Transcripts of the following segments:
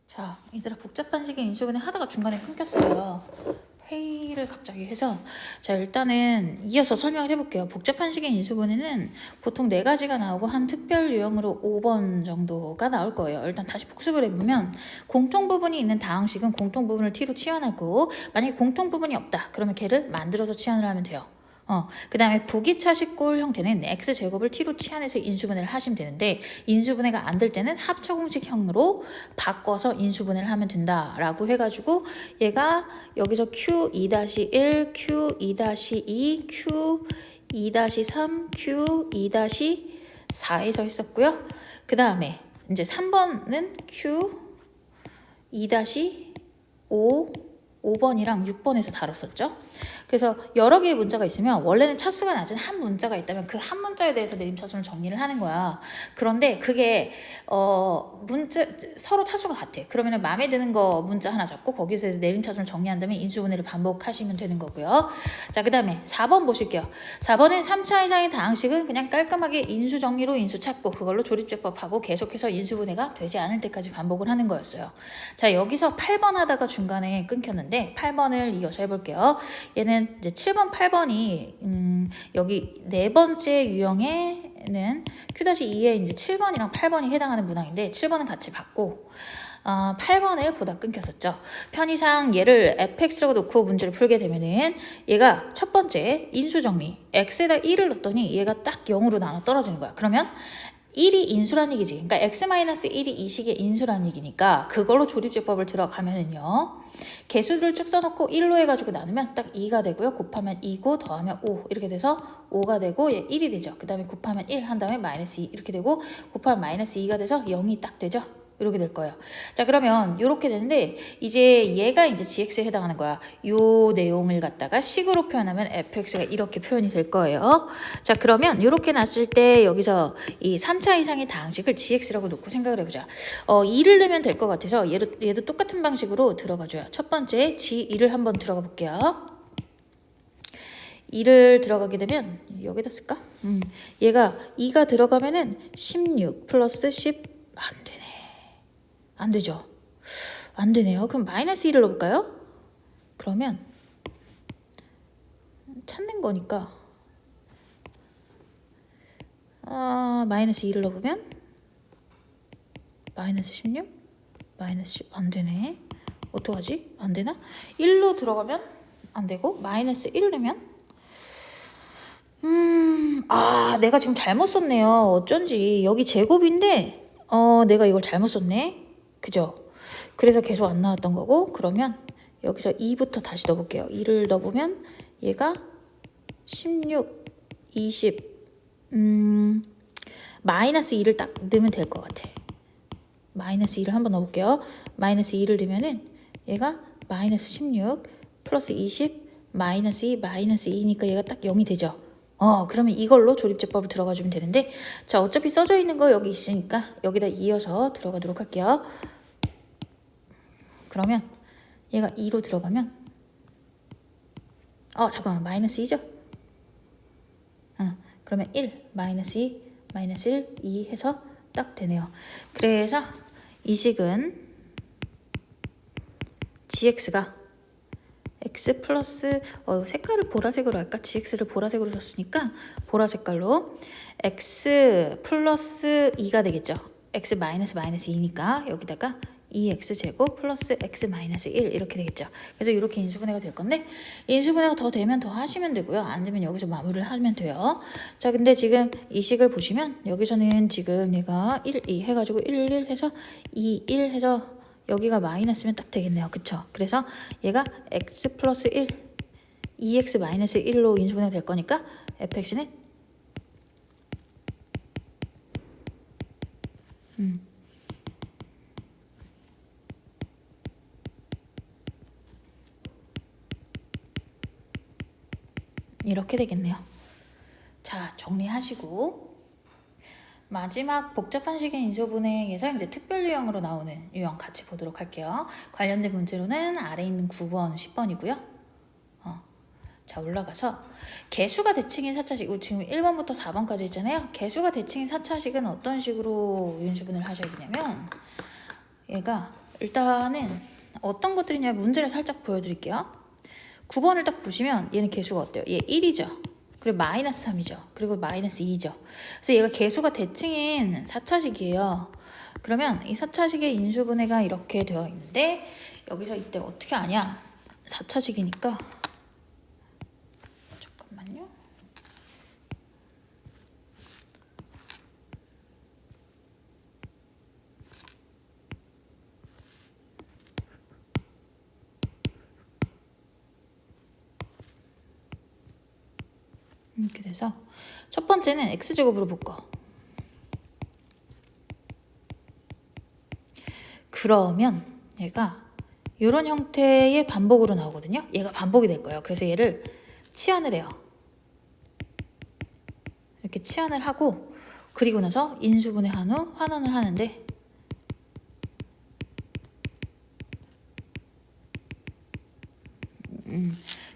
자, 얘들아 복잡한 식의 인수분해 하다가 중간에 끊겼어요. 회의를 갑자기 해서 자 일단은 이어서 설명을 해볼게요. 복잡한 식의 인수분해는 보통 4가지가 나오고 한 특별 유형으로 5번 정도가 나올 거예요. 일단 다시 복습을 해보면 공통부분이 있는 다항식은 공통부분을 t로 치환하고 만약에 공통부분이 없다 그러면 걔를 만들어서 치환을 하면 돼요. 그 다음에 부기차식골 형태는 x제곱을 t로 치환해서 인수분해를 하시면 되는데 인수분해가 안 될 때는 합차공식형으로 바꿔서 인수분해를 하면 된다라고 해가지고 얘가 여기서 q2-1, q2-2, q2-3, q2-4에서 했었고요. 그 다음에 이제 3번은 q2-5, 5번이랑 6번에서 다뤘었죠. 그래서 여러 개의 문자가 있으면 원래는 차수가 낮은 한 문자가 있다면 그 한 문자에 대해서 내림차수를 정리를 하는 거야. 그런데 그게 문자 서로 차수가 같아. 그러면 마음에 드는 거 문자 하나 잡고 거기서 내림차수를 정리한 다음에 인수분해를 반복하시면 되는 거고요. 자, 그 다음에 4번 보실게요. 4번은 3차 이상의 다항식은 그냥 깔끔하게 인수 정리로 인수 찾고 그걸로 조립제법하고 계속해서 인수분해가 되지 않을 때까지 반복을 하는 거였어요. 자, 여기서 8번 하다가 중간에 끊겼는데 8번을 이어서 해볼게요. 얘는 이제 7번, 8번이 여기 4번째 유형에는 Q-2에 이제 7번이랑 8번이 해당하는 문항인데 7번은 같이 받고 8번을 보다 끊겼었죠. 편의상 얘를 fx라고 놓고 문제를 풀게 되면은 얘가 첫 번째 인수정리 x에다 1을 넣었더니 얘가 딱 0으로 나눠 떨어지는 거야. 그러면 1이 인수란 얘기지. 그러니까 x-1이 이 식의 인수란 얘기니까 그걸로 조립제법을 들어가면은요. 개수들을 쭉 써놓고 1로 해가지고 나누면 딱 2가 되고요. 곱하면 2고 더하면 5 이렇게 돼서 5가 되고 얘 1이 되죠. 그 다음에 곱하면 1 한 다음에 마이너스 2 이렇게 되고 곱하면 마이너스 2가 돼서 0이 딱 되죠. 이렇게 될 거예요. 자, 그러면 이렇게 되는데 이제 얘가 이제 gx에 해당하는 거야. 요 내용을 갖다가 식으로 표현하면 fx가 이렇게 표현이 될 거예요. 자, 그러면 이렇게 놨을 때 여기서 이 3차 이상의 다항식을 gx라고 놓고 생각을 해보자. 2를 내면 될 것 같아서 얘도 똑같은 방식으로 들어가줘요. 첫 번째 g2를 한번 들어가 볼게요. 2를 들어가게 되면 여기다 쓸까? 얘가 2가 들어가면은 16 플러스 10 안 되네. 안 되죠. 안 되네요. 그럼 마이너스 1을 넣어볼까요? 그러면 찾는 거니까 마이너스 2를 넣어보면 마이너스 16? 마이너스 10. 안 되네. 어떡하지? 안 되나? 1로 들어가면 안 되고 마이너스 1 넣으면 내가 지금 잘못 썼네요. 어쩐지 여기 제곱인데 내가 이걸 잘못 썼네. 그죠? 그래서 계속 안 나왔던 거고 그러면 여기서 2부터 다시 넣어볼게요. 2를 넣어보면 얘가 16, 20 마이너스 2를 딱 넣으면 될 것 같아. 마이너스 2를 한번 넣어볼게요. 마이너스 2를 넣으면은 얘가 마이너스 16 플러스 20 마이너스 2 마이너스 2니까 얘가 딱 0이 되죠. 그러면 이걸로 조립제법을 들어가 주면 되는데 자, 어차피 써져 있는 거 여기 있으니까 여기다 이어서 들어가도록 할게요. 그러면 얘가 2로 들어가면 잠깐만 마이너스 2죠? 그러면 1 마이너스 2 마이너스 1 2 해서 딱 되네요. 그래서 이 식은 gx가 x 플러스 색깔을 보라색으로 할까? gx를 보라색으로 썼으니까 보라 색깔로 x 플러스 2가 되겠죠. x 마이너스 2니까 여기다가 2x제곱 플러스 x 마이너스 1 이렇게 되겠죠. 그래서 이렇게 인수분해가 될 건데 인수분해가 더 되면 더 하시면 되고요. 안 되면 여기서 마무리를 하면 돼요. 자, 근데 지금 이 식을 보시면 여기서는 지금 얘가 1, 2 해가지고 1, 1 해서 2, 1 해서 여기가 마이너스면 딱 되겠네요. 그쵸? 그래서 얘가 x 플러스 1, 2x 마이너스 1로 인수분해가 될 거니까 fx는 이렇게 되겠네요. 자, 정리하시고 마지막 복잡한 식의 인수분해에서 이제 특별 유형으로 나오는 유형 같이 보도록 할게요. 관련된 문제로는 아래 있는 9번, 10번이고요. 자, 올라가서 개수가 대칭인 4차식 지금 1번부터 4번까지 있잖아요. 개수가 대칭인 4차식은 어떤 식으로 인수분해를 하셔야 되냐면 얘가 일단은 어떤 것들이냐 문제를 살짝 보여드릴게요. 9번을 딱 보시면 얘는 개수가 어때요? 얘 1이죠. 그리고 마이너스 3이죠. 그리고 마이너스 2죠. 그래서 얘가 개수가 대칭인 4차식이에요. 그러면 이 4차식의 인수분해가 이렇게 되어 있는데 여기서 이때 어떻게 아냐? 4차식이니까 잠깐만요. 이렇게 돼서 첫 번째는 x제곱으로 묶어. 그러면 얘가 이런 형태의 반복으로 나오거든요. 얘가 반복이 될 거예요. 그래서 얘를 치환을 해요. 이렇게 치환을 하고 그리고 나서 인수분해한 후 환원을 하는데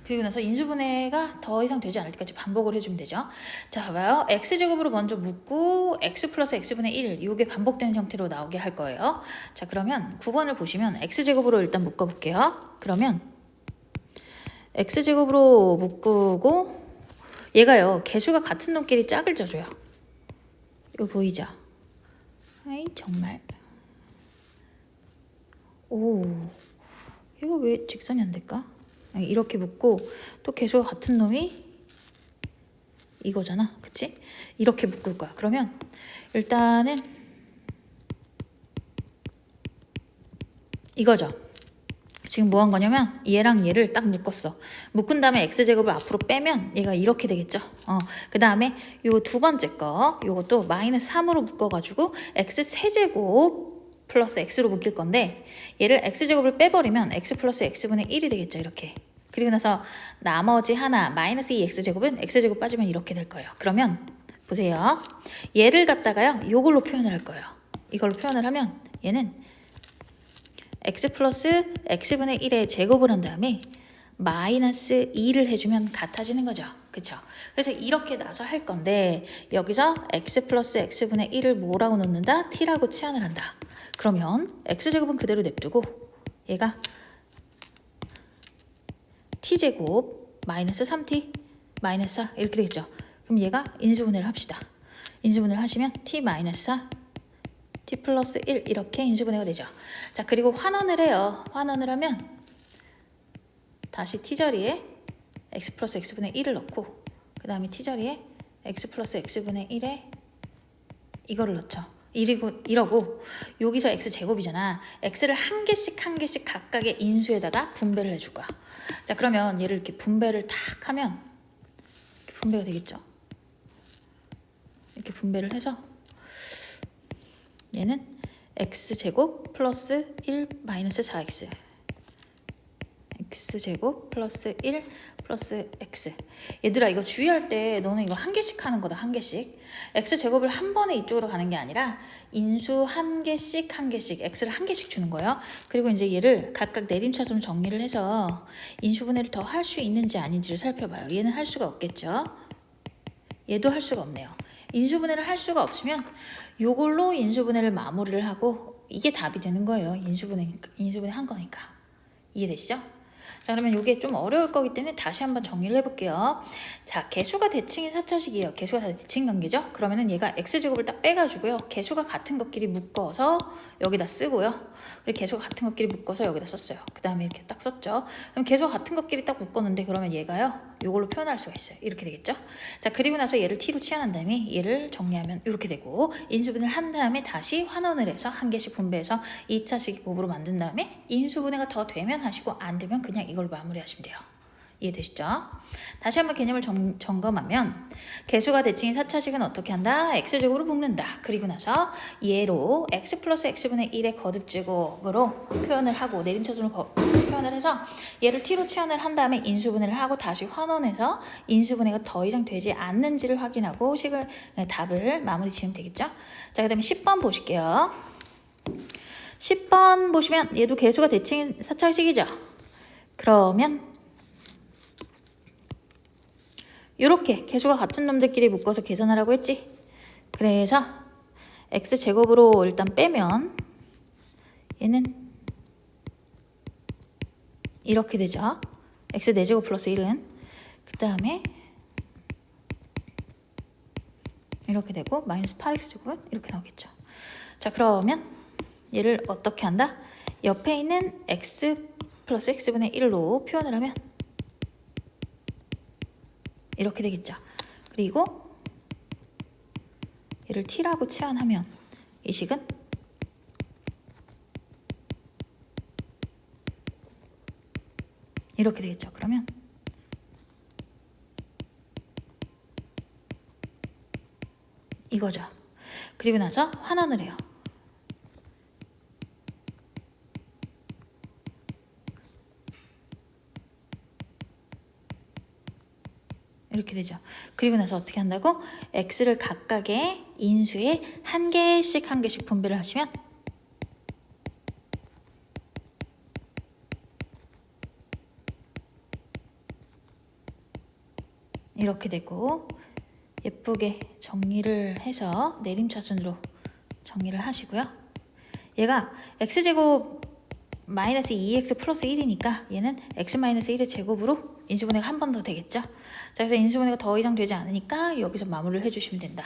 그리고 나서 인수분해가 더 이상 되지 않을 때까지 반복을 해주면 되죠. 자, 봐봐요. x제곱으로 먼저 묶고 x 플러스 x분의 1 이게 반복되는 형태로 나오게 할 거예요. 자, 그러면 9번을 보시면 x제곱으로 일단 묶어볼게요. 그러면 x제곱으로 묶고 얘가요. 개수가 같은 놈끼리 짝을 져줘요. 이거 보이죠? 아이 정말. 오, 이거 왜 직선이 안 될까? 이렇게 묶고 또 개수가 같은 놈이 이거잖아, 그치? 이렇게 묶을 거야. 그러면 일단은 이거죠. 지금 뭐 한 거냐면 얘랑 얘를 딱 묶었어. 묶은 다음에 x제곱을 앞으로 빼면 얘가 이렇게 되겠죠. 그 다음에 요 두 번째 거 요것도 마이너스 3으로 묶어가지고 x 세제곱 플러스 x로 묶일 건데 얘를 x제곱을 빼버리면 x 플러스 x분의 1이 되겠죠. 이렇게. 그리고 나서 나머지 하나 마이너스 2x제곱은 x제곱 빠지면 이렇게 될 거예요. 그러면 보세요. 얘를 갖다가요. 요걸로 표현을 할 거예요. 이걸로 표현을 하면 얘는 x 플러스 x분의 1의 제곱을 한 다음에 마이너스 2를 해주면 같아지는 거죠. 그쵸? 그래서 이렇게 나서 할 건데 여기서 x 플러스 x분의 1을 뭐라고 놓는다? t라고 치환을 한다. 그러면 x제곱은 그대로 냅두고 얘가 t제곱 마이너스 3t 마이너스 4 이렇게 되겠죠. 그럼 얘가 인수분해를 합시다. 인수분해를 하시면 t 마이너스 4 t 플러스 1 이렇게 인수분해가 되죠. 자, 그리고 환원을 해요. 환원을 하면 다시 t자리에 x 플러스 x분의 1을 넣고 그 다음에 t자리에 x 플러스 x분의 1에 이거를 넣죠. 이러고 여기서 x제곱이잖아. x를 한 개씩 한 개씩 각각의 인수에다가 분배를 해줄 거야. 자, 그러면 얘를 이렇게 분배를 탁 하면 이렇게 분배가 되겠죠. 이렇게 분배를 해서 얘는 x제곱 플러스 1 마이너스 4x x제곱 플러스 1 플러스 x. 얘들아 이거 주의할 때 너는 이거 한 개씩 하는 거다. 한 개씩. x제곱을 한 번에 이쪽으로 가는 게 아니라 인수 한 개씩 한 개씩 x를 한 개씩 주는 거예요. 그리고 이제 얘를 각각 내림차순 정리를 해서 인수분해를 더 할 수 있는지 아닌지를 살펴봐요. 얘는 할 수가 없겠죠. 얘도 할 수가 없네요. 인수분해를 할 수가 없으면 요걸로 인수분해를 마무리를 하고 이게 답이 되는 거예요. 인수분해 한 거니까. 이해되시죠? 자, 그러면 이게 좀 어려울 거기 때문에 다시 한번 정리를 해볼게요. 자, 개수가 대칭인 4차식이에요. 개수가 다 대칭 관계죠? 그러면은 얘가 x제곱을 딱 빼가지고요. 개수가 같은 것끼리 묶어서 여기다 쓰고요. 그리고 개수가 같은 것끼리 묶어서 여기다 썼어요. 그 다음에 이렇게 딱 썼죠. 그럼 개수가 같은 것끼리 딱 묶었는데 그러면 얘가요. 요걸로 표현할 수가 있어요. 이렇게 되겠죠? 자, 그리고 나서 얘를 t로 치환한 다음에 얘를 정리하면 이렇게 되고 인수분해를 한 다음에 다시 환원을 해서 한 개씩 분배해서 2차식 곱으로 만든 다음에 인수분해가 더 되면 하시고 안 되면 그냥 이걸 마무리하시면 돼요. 이해되시죠? 다시 한번 개념을 점검하면 개수가 대칭인 4차식은 어떻게 한다? x제곱으로 묶는다. 그리고 나서 얘로 x 플러스 x분의 1의 거듭제곱으로 표현을 하고 내림차순을 표현을 해서 얘를 t로 치환을 한 다음에 인수분해를 하고 다시 환원해서 인수분해가 더 이상 되지 않는지를 확인하고 답을 마무리 지으면 되겠죠? 자, 그 다음에 10번 보실게요. 10번 보시면 얘도 개수가 대칭인 4차식이죠? 그러면 이렇게 개수가 같은 놈들끼리 묶어서 계산하라고 했지. 그래서 x제곱으로 일단 빼면 얘는 이렇게 되죠. x 4제곱 플러스 1은 그 다음에 이렇게 되고 마이너스 8x제곱은 이렇게 나오겠죠. 자, 그러면 얘를 어떻게 한다? 옆에 있는 x 플러스 x분의 1로 표현을 하면 이렇게 되겠죠. 그리고 얘를 t라고 치환하면 이 식은 이렇게 되겠죠. 그러면 이거죠. 그리고 나서 환원을 해요. 이렇게 되죠. 그리고 나서 어떻게 한다고? x를 각각의 인수에 한 개씩 분배를 하시면 이렇게 되고 예쁘게 정리를 해서 내림차순으로 정리를 하시고요. 얘가 x제곱 마이너스 2x 플러스 1이니까 얘는 x 마이너스 1의 제곱으로 인수분해가 한 번 더 되겠죠. 자, 그래서 인수분해가 더 이상 되지 않으니까 여기서 마무리를 해주시면 된다.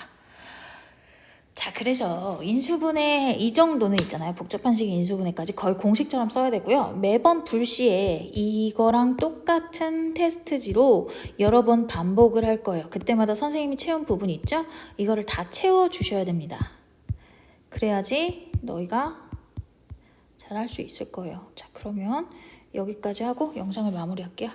자, 그래서 인수분해 이 정도는 있잖아요. 복잡한 식의 인수분해까지 거의 공식처럼 써야 되고요. 매번 불시에 이거랑 똑같은 테스트지로 여러 번 반복을 할 거예요. 그때마다 선생님이 채운 부분이 있죠? 이거를 다 채워주셔야 됩니다. 그래야지 너희가 잘 할 수 있을 거예요. 자, 그러면 여기까지 하고 영상을 마무리할게요.